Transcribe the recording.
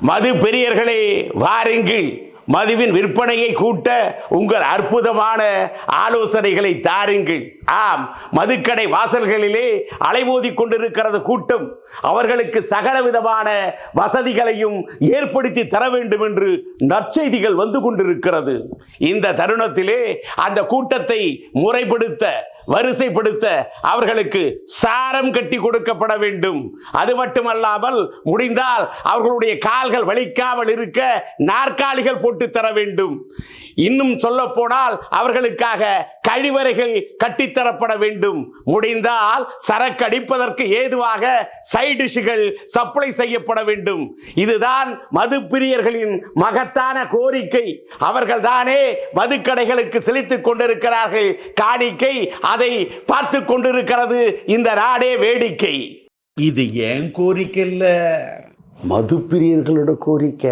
மது பெரியர்களே வாருங்கள், மதுவின் விற்பனையை கூட்ட உங்கள் அற்புதமான ஆலோசனைகளை தாருங்கள். ஆம், மதுக்கடை வாசல்களிலே அலைமோதி கொண்டிருக்கிறது கூட்டம். அவர்களுக்கு சகல விதமான வசதிகளையும் ஏற்படுத்தி தர வேண்டும் என்று நற்செய்திகள் வந்து கொண்டிருக்கிறது. இந்த தருணத்திலே அந்த கூட்டத்தை முறைப்படுத்த, வரிசைப்படுத்த அவர்களுக்கு சாரம் கட்டி கொடுக்கப்பட வேண்டும். அது மட்டுமல்லாமல் முடிந்தால் அவர்களுடைய கால்கள் வலிக்காமல் இருக்க நாற்காலிகள் போட்டு தர வேண்டும். இன்னும் சொல்ல போனால் அவர்களுக்காக கழிவறைகள் கட்டித்தரப்பட வேண்டும். முடிந்தால் சரக்கு அடிப்பதற்கு ஏதுவாக சைடு டிஷ்கள் சப்ளை செய்யப்பட வேண்டும். இதுதான் மது பிரியர்களின் மகத்தான கோரிக்கை. அவர்கள் தானே மதுக்கடைகளுக்கு செலுத்திக் கொண்டிருக்கிறார்கள் காணிக்கை. அதை பார்த்து கொண்டிருக்கிறது இந்த நாடே வேடிக்கை. இது ஏன் கோரிக்கை இல்ல, மது பிரியர்களோட கோரிக்கை.